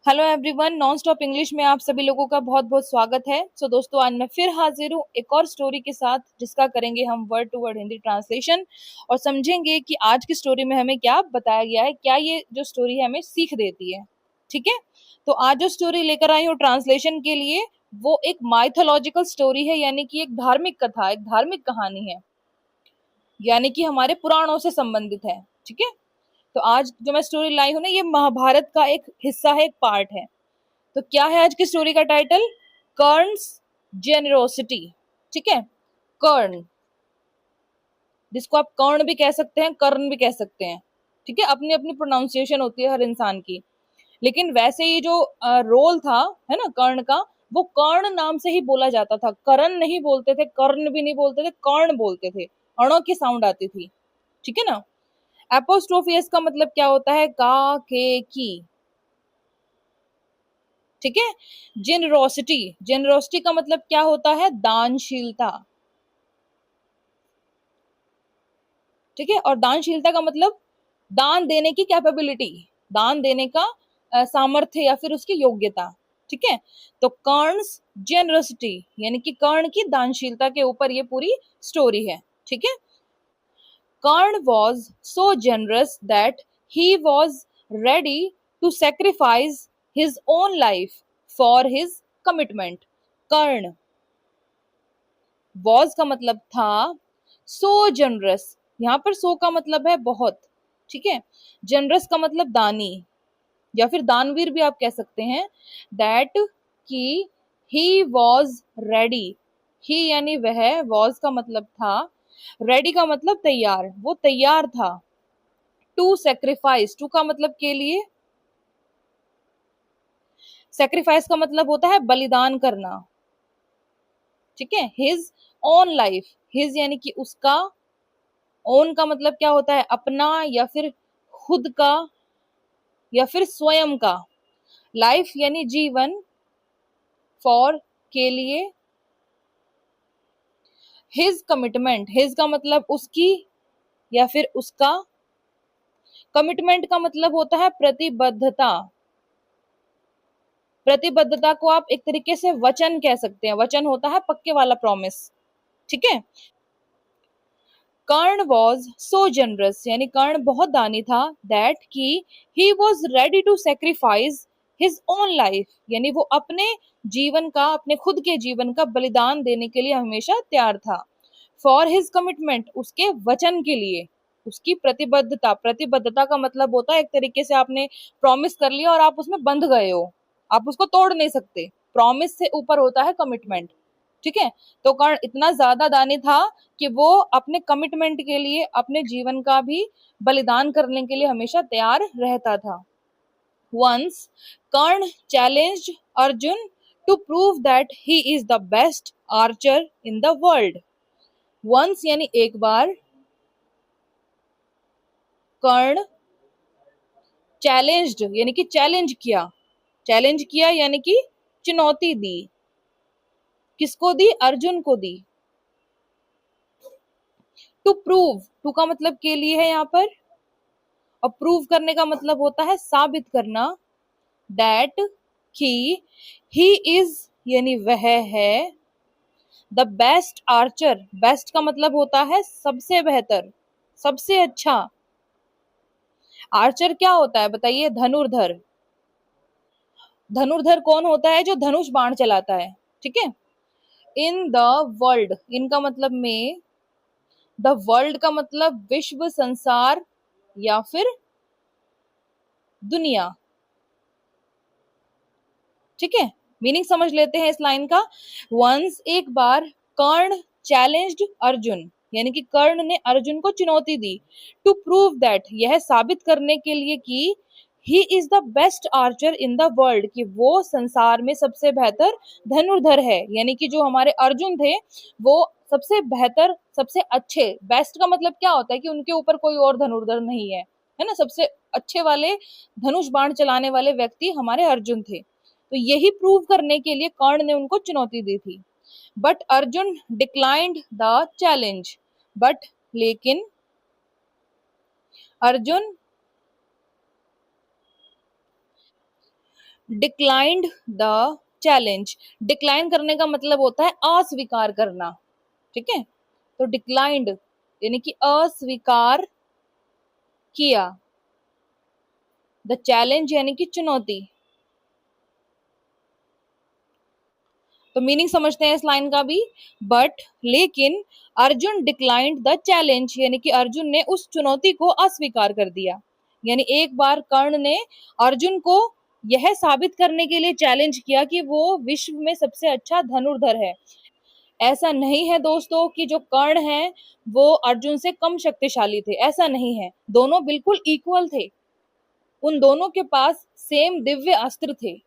Hello everyone, non stop English में आप सभी लोगों का बहुत बहुत स्वागत है। दोस्तों, आज मैं फिर हाजिर हूँ एक और स्टोरी के साथ, जिसका करेंगे हम word to word Hindi translation और समझेंगे कि आज की स्टोरी में हमें क्या बताया गया है, क्या ये जो स्टोरी है हमें सीख देती है। ठीक है, तो आज जो स्टोरी लेकर आई हूँ ट्रांसलेशन के लिए, वो एक माइथोलॉजिकल स्टोरी है, यानी कि एक धार्मिक कथा, एक धार्मिक कहानी है, यानी कि हमारे पुराणों से संबंधित है। ठीक है, तो आज जो मैं स्टोरी लाई हूँ ना, ये महाभारत का एक हिस्सा है, एक पार्ट है। तो क्या है आज की स्टोरी का टाइटल? कर्न्स जेनरोसिटी। ठीक है, कर्ण, जिसको आप कर्ण भी कह सकते हैं, कर्ण भी कह सकते हैं। ठीक है, अपनी अपनी प्रोनाउंसिएशन होती है हर इंसान की। लेकिन वैसे ही जो रोल था, है ना, कर्ण का, वो कर्ण नाम से ही बोला जाता था। कर्ण नहीं बोलते थे, कर्ण भी नहीं बोलते थे, कर्ण बोलते थे। अणो की साउंड आती थी। ठीक है ना। एपोस्ट्रोफियस का मतलब क्या होता है? का, के, की। ठीक है। जेनरोसिटी, जेनरोसिटी का मतलब क्या होता है? दानशीलता। ठीक है, और दानशीलता का मतलब दान देने की कैपेबिलिटी, दान देने का सामर्थ्य या फिर उसकी योग्यता। ठीक है, तो कर्ण's जेनरोसिटी यानी कि कर्ण की दानशीलता के ऊपर ये पूरी स्टोरी है। ठीक है, कर्ण was so generous that he was ready to sacrifice his own life for his commitment. Karna, was का मतलब था, सो जनरस, यहाँ पर सो का मतलब है बहुत। ठीक है, जनरस का मतलब दानी या फिर दानवीर भी आप कह सकते हैं। दैट कि ही वॉज रेडी, ही यानी वह, वॉज का मतलब था, रेडी का मतलब तैयार, वो तैयार था। टू सेक्रीफाइस, टू का मतलब के लिए, सेक्रीफाइस का मतलब होता है बलिदान करना। ठीक है, हिज ओन लाइफ, हिज यानी कि उसका, ओन का मतलब क्या होता है? अपना या फिर खुद का या फिर स्वयं का। लाइफ यानी जीवन, फॉर के लिए, हिज कमिटमेंट, हिज का मतलब उसकी या फिर उसका, कमिटमेंट का मतलब होता है प्रतिबद्धता। प्रतिबद्धता को आप एक तरीके से वचन कह सकते हैं, वचन होता है पक्के वाला, प्रॉमिस। ठीक है, कर्ण वॉज सो जनरस यानी कर्ण बहुत दानी था, दैट कि he was ready to sacrifice his own life यानी वो अपने जीवन का, अपने खुद के जीवन का बलिदान देने के लिए हमेशा तैयार था। फॉर हिज कमिटमेंट, उसके वचन के लिए, उसकी प्रतिबद्धता, प्रतिबद्धता का मतलब होता है एक तरीके से आपने प्रॉमिस कर लिया और आप उसमें बंध गए हो, आप उसको तोड़ नहीं सकते। प्रॉमिस से ऊपर होता है कमिटमेंट। ठीक है, तो कर्ण इतना ज्यादा दानी था कि वो अपने कमिटमेंट के लिए, अपने जीवन का भी बलिदान करने के लिए हमेशा तैयार रहता था। Once Karna challenged Arjuna to prove that he is the best archer in the world. Once यानी एक बार, कर्ण चैलेंज्ड यानी कि चैलेंज किया, चैलेंज किया यानी कि चुनौती दी। किसको दी? अर्जुन को दी। टू प्रूव, टू का मतलब के लिए है यहाँ पर, और प्रूव करने का मतलब होता है साबित करना। दैट कि ही इज यानी वह है, द बेस्ट आर्चर, बेस्ट का मतलब होता है सबसे बेहतर, सबसे अच्छा। आर्चर क्या होता है बताइए? धनुर्धर। धनुर्धर कौन होता है? जो धनुष बाण चलाता है। ठीक है, इन द वर्ल्ड, इनका मतलब में, द वर्ल्ड का मतलब विश्व, संसार या फिर दुनिया। ठीक है, मीनिंग समझ लेते हैं इस लाइन का। वंस एक बार, कर्ण चैलेंज्ड अर्जुन यानी कि कर्ण ने अर्जुन को चुनौती दी। टू प्रूव दैट, यह साबित करने के लिए कि ही is the best archer in the world, कि वो संसार में सबसे बेहतर धनुर्धर है। यानी कि जो हमारे अर्जुन थे, वो सबसे बेहतर, सबसे अच्छे, बेस्ट का मतलब क्या होता है? कि उनके ऊपर कोई और धनुर्धर नहीं है, है ना। सबसे अच्छे वाले धनुष बाण चलाने वाले व्यक्ति हमारे अर्जुन थे। तो यही प्रूव करने के लिए कर्ण ने उनको चुनौती दी थी। But Arjun declined the challenge, but लेकिन Arjun declined the challenge. Decline करने का मतलब होता है अस्वीकार करना, ठीक है। तो डिक्लाइंड यानी कि अस्वीकार किया, द चैलेंज यानी कि चुनौती। तो मीनिंग समझते हैं इस लाइन का भी। बट लेकिन अर्जुन डिक्लाइंड द चैलेंज यानी कि अर्जुन ने उस चुनौती को अस्वीकार कर दिया। यानी एक बार कर्ण ने अर्जुन को यह साबित करने के लिए चैलेंज किया कि वो विश्व में सबसे अच्छा धनुर्धर है। ऐसा नहीं है दोस्तों कि जो कर्ण है वो अर्जुन से कम शक्तिशाली थे, ऐसा नहीं है, दोनों बिल्कुल इक्वल थे। उन दोनों के पास सेम दिव्य अस्त्र थे,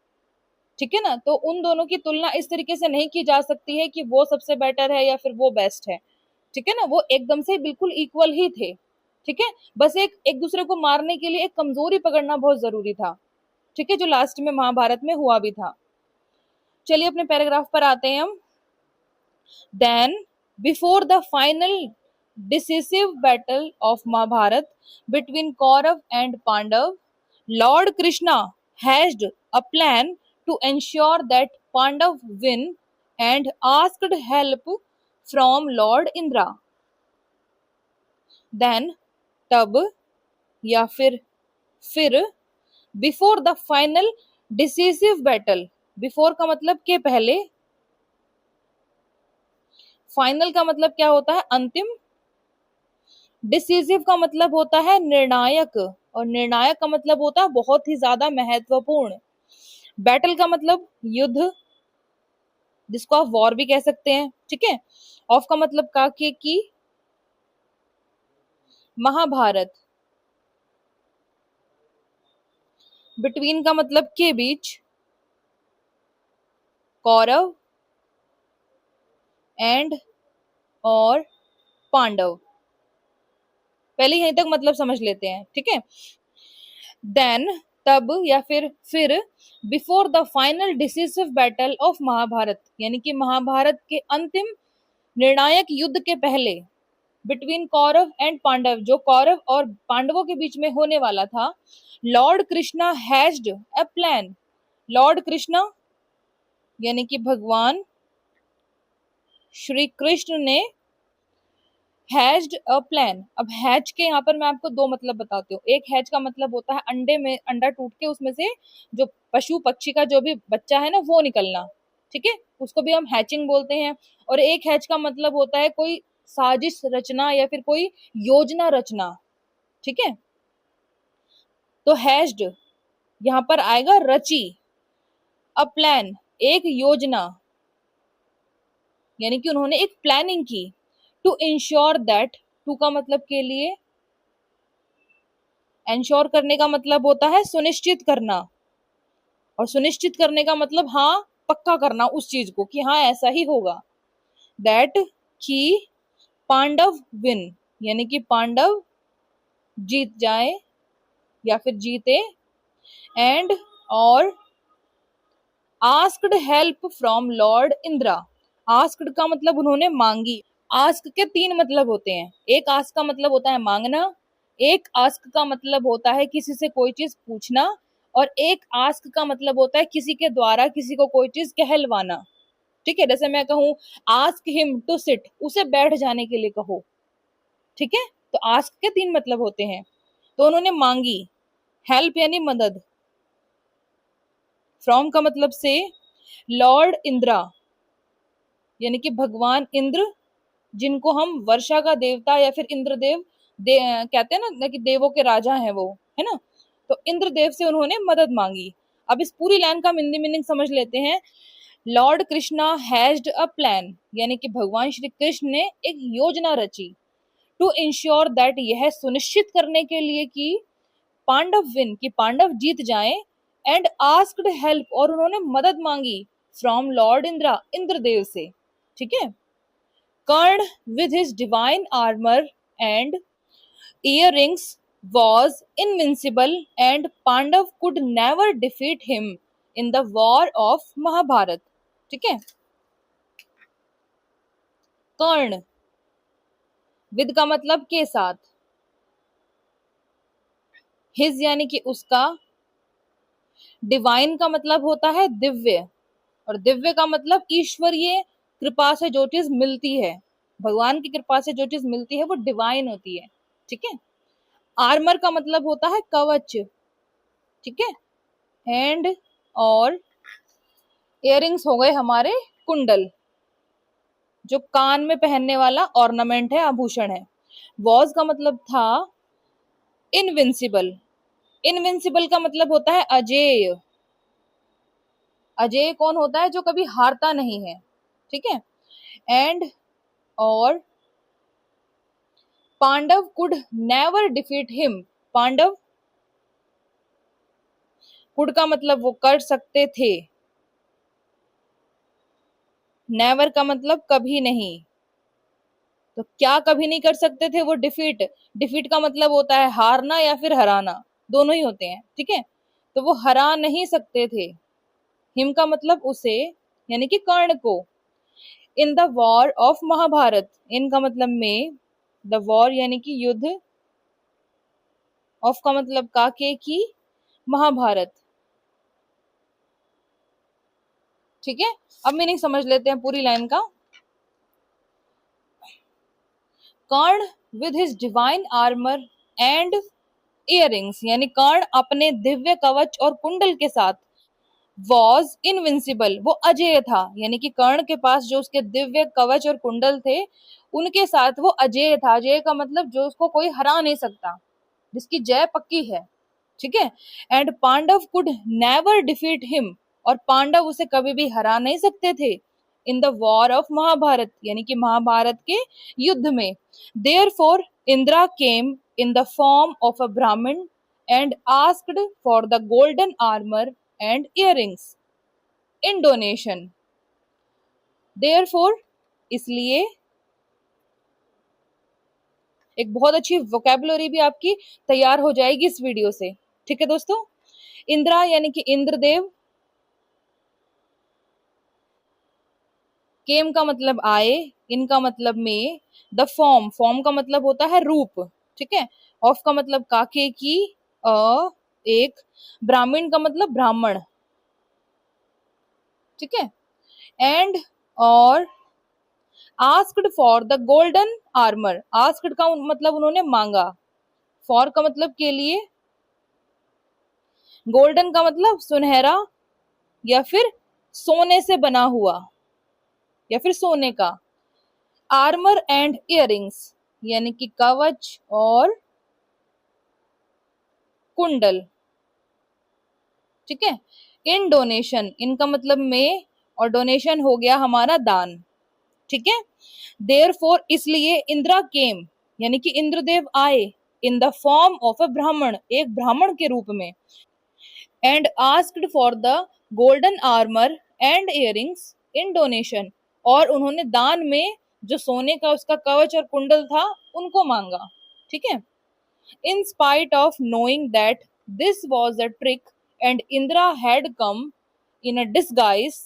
ठीक है ना। तो उन दोनों की तुलना इस तरीके से नहीं की जा सकती है कि वो सबसे बेटर है या फिर वो बेस्ट है, ठीक है ना। वो एकदम से बिल्कुल इक्वल ही थे, ठीक है। बस एक एक दूसरे को मारने के लिए एक कमजोरी पकड़ना बहुत जरूरी था, ठीक है, जो लास्ट में महाभारत में हुआ भी था। चलिए अपने पैराग्राफ पर आते हैं हम। Then before the final decisive battle of Mahabharat between Kaurav and Pandav, Lord Krishna hatched a plan to ensure that Pandav win and asked help from Lord Indra. Then तब या फिर before the final decisive battle. Before का मतलब के पहले, final का मतलब क्या होता है अंतिम, डिसिसिव का मतलब होता है निर्णायक, और निर्णायक का मतलब होता है बहुत ही ज्यादा महत्वपूर्ण। बैटल का मतलब युद्ध, जिसको आप वॉर भी कह सकते हैं, ठीक है। ऑफ का मतलब का के की, महाभारत। बिटवीन का मतलब के बीच, कौरव एंड और पांडव। पहले यहीं तक मतलब समझ लेते हैं, ठीक है। देन तब या फिर before the final decisive battle of Mahabharata यानी कि महाभारत के अंतिम निर्णायक युद्ध के पहले, बिटवीन कौरव एंड पांडव, जो कौरव और पांडवों के बीच में होने वाला था, Lord Krishna hatched a plan. Lord Krishna यानी कि भगवान श्री कृष्ण ने हैज्ड अ प्लान। अब हैज के यहाँ पर मैं आपको दो मतलब बताती हूँ। एक हैज का मतलब होता है अंडे में, अंडा टूट के उसमें से जो पशु पक्षी का जो भी बच्चा है ना वो निकलना, ठीक है, उसको भी हम हैचिंग बोलते हैं। और एक हैज का मतलब होता है कोई साजिश रचना या फिर कोई योजना रचना, ठीक है। तो हैज्ड यहाँ पर आएगा रची, अ प्लान एक योजना, यानी कि उन्होंने एक प्लानिंग की। टू इंश्योर दैट, टू का मतलब के लिए, इंश्योर करने का मतलब होता है सुनिश्चित करना, और सुनिश्चित करने का मतलब हाँ पक्का करना उस चीज को कि हाँ ऐसा ही होगा। दैट कि पांडव विन यानी कि पांडव जीत जाए या फिर जीते, एंड और asked help from Lord Indira. Asked का मतलब उन्होंने मांगी। आस्क के तीन मतलब होते हैं। एक आस्क का मतलब होता है मांगना, एक आस्क का मतलब होता है किसी से कोई चीज पूछना, और एक आस्क का मतलब होता है किसी के द्वारा किसी को कोई चीज कहलवाना, ठीक है। जैसे मैं कहूँ आस्क हिम टू सिट, उसे बैठ जाने के लिए कहो, ठीक है। तो आस्क के तीन मतलब होते हैं। तो उन्होंने मांगी, हेल्प यानी मदद, फ्रॉम का मतलब से, लॉर्ड इंद्रा यानी कि भगवान इंद्र, जिनको हम वर्षा का देवता या फिर इंद्रदेव कहते हैं ना कि देवों के राजा हैं वो, है ना। तो इंद्रदेव से उन्होंने मदद मांगी। अब इस पूरी लाइन का हिंदी मीनिंग समझ लेते हैं। Lord Krishna hatched a plan यानी कि भगवान श्री कृष्ण ने एक योजना रची। टू इंश्योर दैट, यह सुनिश्चित करने के लिए कि पांडव विन, कि पांडव जीत जाएं, एंड आस्क्ड हेल्प, और उन्होंने मदद मांगी, फ्रॉम लॉर्ड इंद्रा, इंद्रदेव से, ठीक है। कर्ण with his divine armor and earrings was invincible and Pandav could never defeat him in the war of Mahabharat, ठीक है। कर्ण विद का मतलब के साथ, हिज यानी कि उसका, डिवाइन का मतलब होता है दिव्य, और दिव्य का मतलब ईश्वरीय कृपा से जो चीज मिलती है, भगवान की कृपा से जो चीज मिलती है वो डिवाइन होती है। ठीक है। आर्मर का मतलब होता है कवच। ठीक है। हैंड और इयररिंग्स हो गए हमारे कुंडल, जो कान में पहनने वाला ऑर्नामेंट है, आभूषण है। वॉज का मतलब था इनविंसिबल। इनविंसिबल का मतलब होता है अजेय। अजेय कौन होता है? जो कभी हारता नहीं है। ठीक है। एंड और Pandava could never defeat him. Pandava, could का मतलब वो कर सकते थे, नेवर का मतलब कभी नहीं। तो क्या कभी नहीं कर सकते थे वो? डिफीट। डिफीट का मतलब होता है हारना या फिर हराना, दोनों ही होते हैं। ठीक है। तो वो हरा नहीं सकते थे। हिम का मतलब उसे, यानी कि कर्ण को। In the war of Mahabharata, इनका मतलब में, द वॉर यानी कि युद्ध, ऑफ का मतलब का, के की, महाभारत। ठीक है। अब मीनिंग समझ लेते हैं पूरी लाइन का। Karna with his divine armour and earrings, यानी कर्ण अपने दिव्य कवच और कुंडल के साथ, वॉज इनविंसिबल, वो अजेय था। यानी कि कर्ण के पास जो उसके दिव्य कवच और कुंडल थे, उनके साथ वो अजेय था। अजेय का मतलब जो उसको कोई हरा नहीं सकता, जिसकी जय पक्की है। ठीक है। And Pandava could never defeat him, और पांडव उसे कभी भी हरा नहीं सकते थे। In the war of Mahabharata, यानी कि महाभारत के युद्ध में। Therefore Indra came in the form of a Brahmin and asked for the golden armour and earrings in donation. Therefore, इसलिए। एक बहुत अच्छी वोकेबुलरी भी आपकी तैयार हो जाएगी इस वीडियो से। ठीक है दोस्तों। इंद्रा यानी कि इंद्रदेव, केम का मतलब आए, इनका मतलब में, द फॉर्म, फॉर्म का मतलब होता है रूप। ठीक है। ऑफ का मतलब काके की, अ एक, ब्राह्मण का मतलब ब्राह्मण। ठीक है। एंड और asked for the golden armour, asked का मतलब उन्होंने मांगा, फॉर का मतलब के लिए, गोल्डन का मतलब सुनहरा या फिर सोने से बना हुआ या फिर सोने का, आर्मर एंड इयररिंग्स यानी कि कवच और कुंडल। ठीक है। इन डोनेशन, इनका मतलब में, और डोनेशन हो गया हमारा दान। ठीक है। देयर फोर, इसलिए, इंद्रा केम, यानी कि इंद्रदेव आए, इन द फॉर्म ऑफ अ ब्राह्मण, एक ब्राह्मण के रूप में, and asked for the golden armour and earrings in donation, और उन्होंने दान में जो सोने का उसका कवच और कुंडल था उनको मांगा। ठीक है। In spite of knowing that this was a trick and Indra had come in a disguise,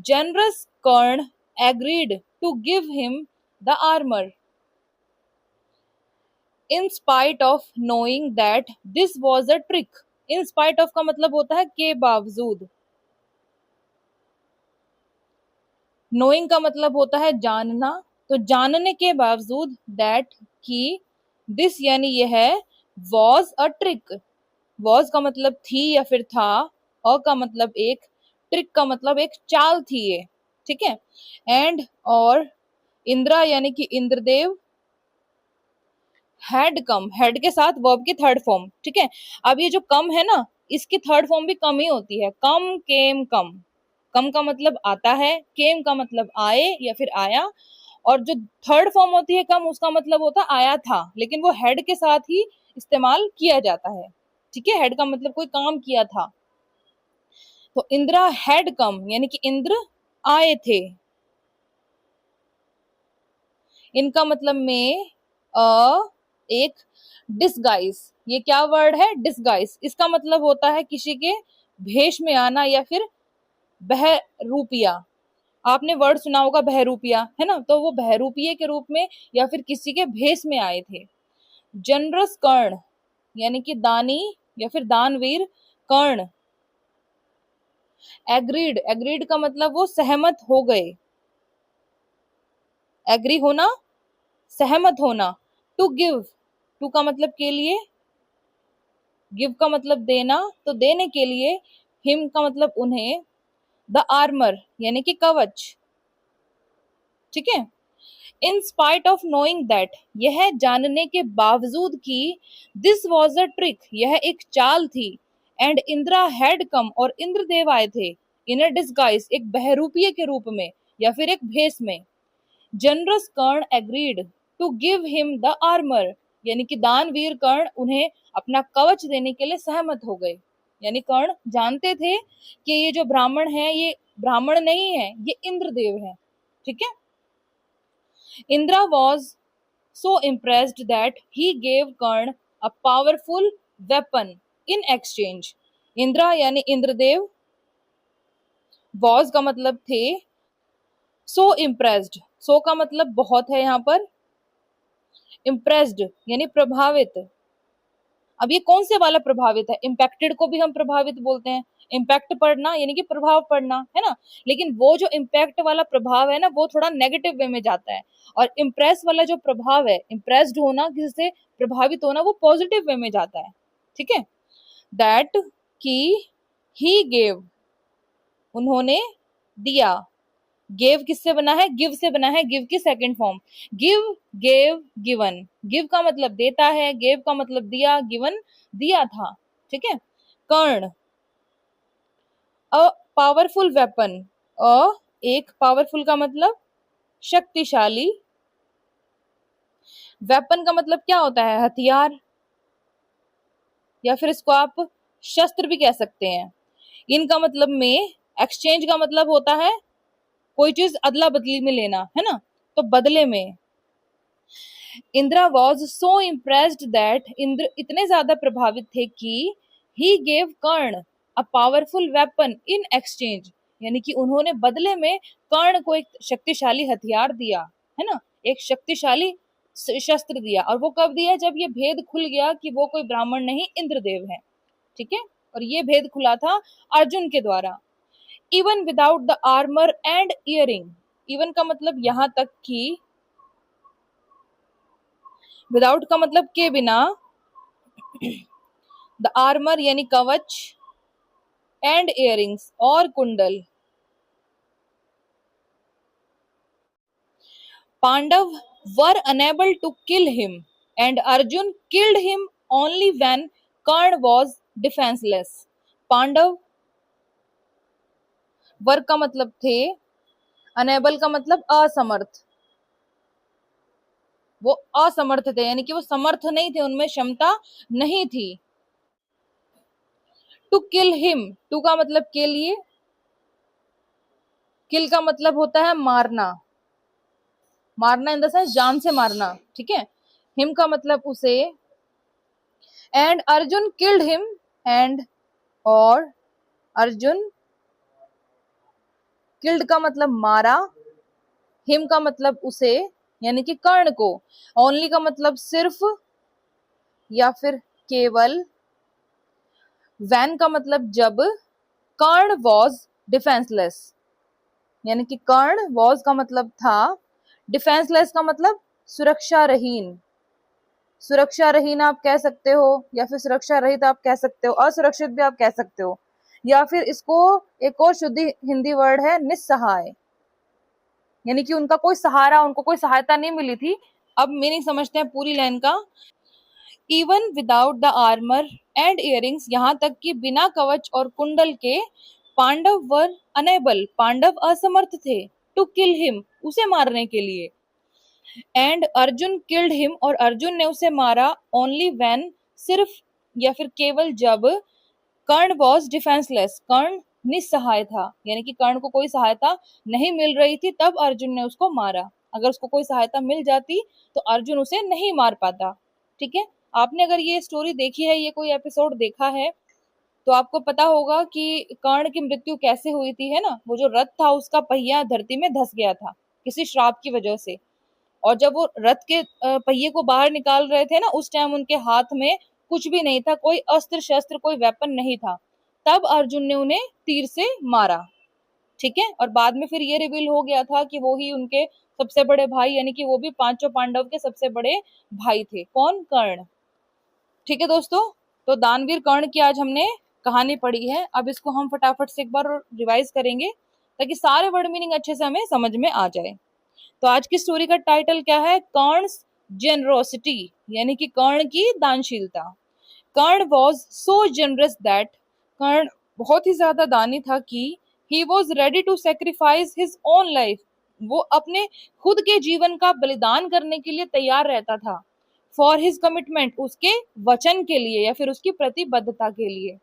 generous Karn agreed to give him the armor. In spite of knowing that this was a trick. In spite of का मतलब होता है के बावजूद। Knowing का मतलब होता है जानना। तो जानने के बावजूद, that कि, this यानी यह है, was a trick, वॉज का मतलब थी या फिर था, और का मतलब एक, ट्रिक का मतलब एक चाल थी ये। ठीक है। एंड और इंद्रा यानी कि इंद्रदेव, हैड कम, हेड के साथ वर्ब की थर्ड फॉर्म। ठीक है। अब ये जो कम है ना, इसकी थर्ड फॉर्म भी कम ही होती है, कम, केम, कम। कम का मतलब आता है, केम का मतलब आए या फिर आया, और जो थर्ड फॉर्म होती है कम, उसका मतलब होता है आया था, लेकिन वो हेड के साथ ही इस्तेमाल किया जाता है। ठीक है। हेड का मतलब कोई काम किया था। तो इंद्रा हैड कम यानी कि इंद्र आए थे। इनका मतलब में, एक, डिसगाइज, ये क्या वर्ड है? डिसगाइज। इसका मतलब होता है किसी के भेष में आना या फिर बहरूपिया। आपने वर्ड सुना होगा बहरूपिया, है ना? तो वो बहरूपिये के रूप में या फिर किसी के भेष में आए थे। जनरस कर्ण यानी कि दानी या फिर दानवीर कर्ण, एग्रीड, एग्रीड का मतलब वो सहमत हो गए, एग्री होना, सहमत होना। टू गिव, टू का मतलब के लिए, गिव का मतलब देना, तो देने के लिए, हिम का मतलब उन्हें, द आर्मर यानी कि कवच, ठीक है। In spite of knowing that, यह जानने के बावजूद कि दिस वॉज अ ट्रिक, यह एक चाल थी, एंड इंद्रा हैड कम, और इंद्रदेव आए थे, इन अ डिस्गाइज, एक बहरूपिये के रूप में या फिर एक भेष में। Generous Karna agreed to give him the armour, यानी कि दानवीर कर्ण उन्हें अपना कवच देने के लिए सहमत हो गए। यानी कर्ण जानते थे कि ये जो ब्राह्मण है ये ब्राह्मण नहीं है, ये इंद्रदेव है, ठीक है। Indira was so impressed that he gave Karn a powerful weapon in exchange. Indira यानी इंद्रदेव, was का मतलब थे, so impressed, so का मतलब बहुत है यहाँ पर, impressed यानी प्रभावित। अब ये कौन से वाला प्रभावित है, इम्पैक्टेड को भी हम प्रभावित बोलते हैं, इम्पैक्ट पड़ना यानी कि प्रभाव पड़ना, है ना। लेकिन वो जो इम्पैक्ट वाला प्रभाव है ना, वो थोड़ा नेगेटिव वे में जाता है, और इम्प्रेस वाला जो प्रभाव है, इम्प्रेस्ड होना, किसी से प्रभावित होना, वो पॉजिटिव वे में जाता है, ठीक है। दैट की ही गेव, उन्होंने दिया, गेव किससे बना है, गिव से बना है, गिव की second form, give, gave, given. Give का मतलब देता है, गेव का मतलब दिया, गिवन दिया था, ठीक है। कर्ण, अ पावरफुल वेपन, अ एक, पावरफुल का मतलब शक्तिशाली, वेपन का मतलब क्या होता है, हथियार, या फिर इसको आप शस्त्र भी कह सकते हैं। इनका मतलब में, एक्सचेंज का मतलब होता है कोई चीज अदला बदली में लेना, है ना, तो बदले में। Indra was so impressed that, Indra इतने ज्यादा प्रभावित थे कि he gave Karna a powerful weapon in exchange, यानी कि उन्होंने बदले में कर्ण को एक शक्तिशाली हथियार दिया, है ना, एक शक्तिशाली शस्त्र दिया। और वो कब दिया, जब ये भेद खुल गया कि वो कोई ब्राह्मण नहीं इंद्रदेव है, ठीक है। और ये भेद खुला था अर्जुन के द्वारा। Even without the armour and earring, even का मतलब यहां तक कि, विदाउट का मतलब के बिना, द आर्मर यानी कवच, एंड इयरिंग्स और कुंडल, Pandava were unable to kill him, and Arjun killed him only when Karna was defenceless. Pandava, were का मतलब थे, अनेबल का मतलब असमर्थ, वो असमर्थ थे, यानी कि वो समर्थ नहीं थे, उनमें क्षमता नहीं थी। टू किल हिम, टू का मतलब के लिए, किल का मतलब होता है मारना, मारना इन द सेंस जान से मारना, ठीक है। हिम का मतलब उसे, and Arjun killed him, and और अर्जुन, किल्ड का मतलब मारा, हिम का मतलब उसे यानी कि कर्ण को, ओनली का मतलब सिर्फ या फिर केवल, वैन का मतलब जब, कर्ण वॉज डिफेंसलेस, यानी कि कर्ण वॉज का मतलब था, डिफेंसलेस का मतलब सुरक्षा रहीन, सुरक्षा रहीन आप कह सकते हो, या फिर सुरक्षा रहित आप कह सकते हो, असुरक्षित भी आप कह सकते हो, या फिर इसको एक और शुद्ध हिंदी वर्ड है निस्सहाय, यानी कि उनका कोई सहारा, उनको कोई सहायता नहीं मिली थी। अब मीनिंग समझते हैं पूरी लाइन का। Even without the armour and earrings, यहाँ तक कि बिना कवच और कुंडल के, पांडव वर अनेबल, पांडव असमर्थ थे, टू किल हिम, उसे मारने के लिए, एंड अर्जुन किल्ड हिम, और अर्जुन ने उसे मारा, ओनली व्हेन, सिर्फ या फिर केवल जब, कर्ण वॉज डिफेंसलेस, कर्ण निस्सहाय था, यानी कि कर्ण को कोई सहायता नहीं मिल रही थी, तब अर्जुन ने उसको मारा। अगर उसको कोई सहायता मिल जाती तो अर्जुन उसे नहीं मार पाता, ठीक है। आपने अगर ये स्टोरी देखी है, ये कोई एपिसोड देखा है, तो आपको पता होगा कि कर्ण की मृत्यु कैसे हुई थी, है ना। वो जो रथ था उसका पहिया धरती में धस गया था किसी श्राप की वजह से, और जब वो रथ के पहिए को बाहर निकाल रहे थे ना, उस टाइम उनके हाथ में कुछ भी नहीं था, कोई अस्त्र शस्त्र, कोई वेपन नहीं था। तब अर्जुन ने उन्हें तीर से मारा, ठीक है। और बाद में फिर ये रिवील हो गया था कि वो ही उनके सबसे बड़े भाई, यानी कि वो भी पांचों पांडव के सबसे बड़े भाई थे। कौन? कर्ण। ठीक है दोस्तों, तो दानवीर कर्ण की आज हमने कहानी पढ़ी है। अब इसको हम फटाफट से एक बार रिवाइज करेंगे ताकि सारे वर्ड मीनिंग अच्छे से हमें समझ में आ जाए। तो आज की स्टोरी का टाइटल क्या है? कर्ण's जेनरोसिटी, यानी कि कर्ण की दानशीलता। Karna was so generous that, Karna बहुत ही ज्यादा दानी था कि he was ready to sacrifice his own life, वो अपने खुद के जीवन का बलिदान करने के लिए तैयार रहता था। फॉर हिज कमिटमेंट, उसके वचन के लिए या फिर उसकी प्रतिबद्धता के लिए।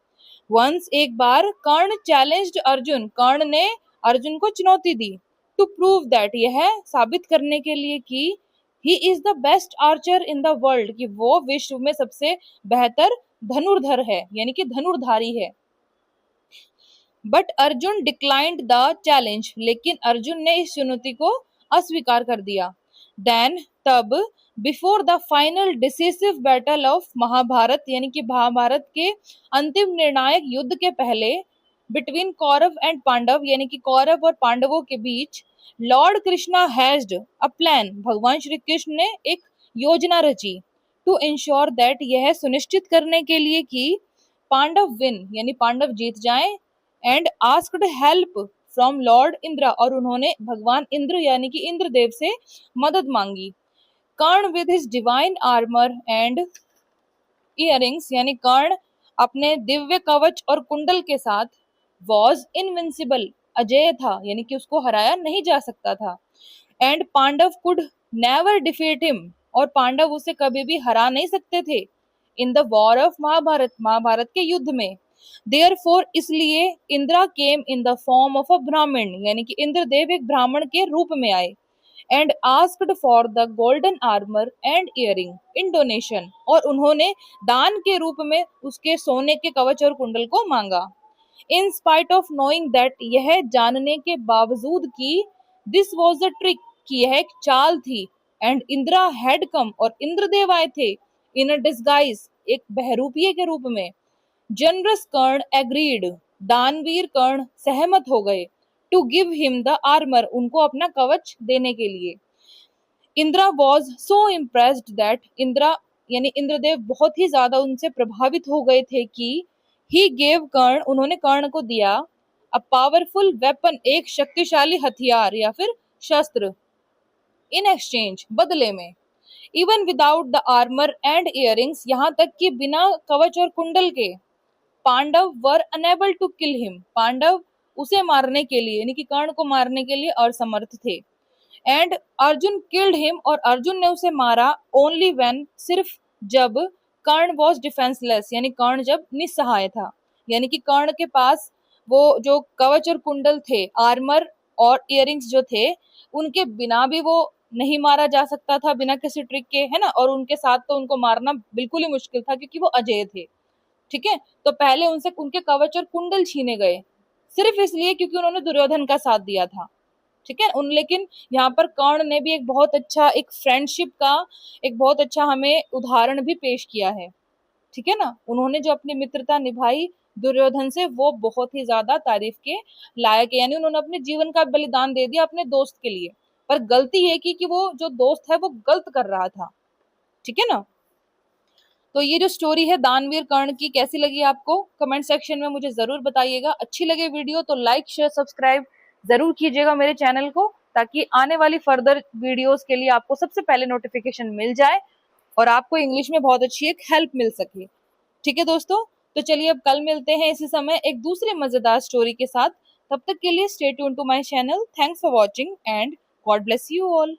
वंस, एक बार, कर्ण चैलेंज्ड अर्जुन, कर्ण ने अर्जुन को चुनौती दी। टू प्रूव दैट, यह साबित करने के लिए कि ही is the best archer in the world, कि वो विश्व में सबसे बेहतर धनुर्धर है, यानी कि धनुर्धारी है। But Arjun declined the challenge, लेकिन अर्जुन ने इस चुनौती को अस्वीकार कर दिया। देन, तब, before the final decisive battle of Mahabharata, यानी कि महाभारत के अंतिम निर्णायक युद्ध के पहले, बिटवीन कौरव एंड पांडव, यानी कि कौरव और पांडवों के बीच, lord Krishna hatched a plan, भगवान श्री कृष्ण ने एक योजना रची। टू इंश्योर दैट, यह सुनिश्चित करने के लिए कि पांडव विन, यानी पांडव जीत जाएं। And asked help from Lord Indra, और उन्होंने भगवान इंद्र यानी कि इंद्रदेव से मदद मांगी। Karna with his divine armour and earrings, यानी कर्ण अपने दिव्य कवच और कुंडल के साथ, वॉज इनविंसिबल, अजेय था, यानी कि उसको हराया नहीं जा सकता था। And Pandava could never defeat him, और पांडव उसे कभी भी हरा नहीं सकते थे। In the war of Mahabharata, Mahabharata के युद्ध में। देयरफॉर, इसलिए, Indra came in the form of a Brahmin, यानी कि इंद्रदेव एक ब्राह्मण के रूप में आए। And asked for the golden armour and earring in donation, और उन्होंने दान के रूप में उसके सोने के कवच और कुंडल को मांगा। In spite of knowing that, यह जानने के बावजूद कि दिस वॉज अ ट्रिक, कि यह एक चाल थी। एंड इंद्रा हैड कम, और इंद्रदेव आए थे। इन अ डिस्गाइज, एक बहरूपिये के रूप में। जनरस कर्ण एग्रीड, दानवीर कर्ण सहमत हो गए। To give him the armour, उनको अपना कवच देने के लिए। Indra was so impressed that, Indra यानी इंद्रदेव बहुत ही ज्यादा उनसे प्रभावित हो गए थे कि ही गेव कर्ण, उन्होंने कर्ण को दिया अ पावरफुल वेपन, एक शक्तिशाली हथियार या फिर शस्त्र, इन एक्सचेंज, बदले में। Even without the armour and earrings, यहाँ तक कि बिना कवच और कुंडल के, Pandava were unable to kill him, Pandava उसे मारने के लिए यानी कि कर्ण को मारने के लिए असमर्थ थे। एंड अर्जुन किल्ड हिम, और अर्जुन ने उसे मारा ओनली व्हेन, सिर्फ जब, कर्ण वॉज डिफेंसलेस, यानी कर्ण जब निस्सहाय था, यानी कि कर्ण के पास वो जो कवच और कुंडल थे, आर्मर और इयरिंग्स जो थे, उनके बिना भी वो नहीं मारा जा सकता था बिना किसी ट्रिक के, है ना। और उनके साथ तो उनको मारना बिल्कुल ही मुश्किल था क्योंकि वो अजेय थे, ठीक है। तो पहले उनसे उनके कवच और कुंडल छीने गए, सिर्फ इसलिए क्योंकि उन्होंने दुर्योधन का साथ दिया था, ठीक है। उन लेकिन यहाँ पर कर्ण ने भी एक बहुत अच्छा, एक फ्रेंडशिप का एक बहुत अच्छा हमें उदाहरण भी पेश किया है, ठीक है ना। उन्होंने जो अपनी मित्रता निभाई दुर्योधन से, वो बहुत ही ज्यादा तारीफ के लायक है, यानी उन्होंने अपने जीवन का बलिदान दे दिया अपने दोस्त के लिए। पर गलती ये की कि वो जो दोस्त है वो गलत कर रहा था, ठीक है ना। तो ये जो स्टोरी है दानवीर कर्ण की, कैसी लगी आपको? कमेंट सेक्शन में मुझे जरूर बताइएगा। अच्छी लगे वीडियो तो लाइक शेयर सब्सक्राइब जरूर कीजिएगा मेरे चैनल को, ताकि आने वाली फर्दर वीडियोस के लिए आपको सबसे पहले नोटिफिकेशन मिल जाए और आपको इंग्लिश में बहुत अच्छी एक हेल्प मिल सके, ठीक है दोस्तों। तो चलिए अब कल मिलते हैं इसी समय एक दूसरे मजेदार स्टोरी के साथ। तब तक के लिए stay tune to my channel. Thanks for watching and God bless you all.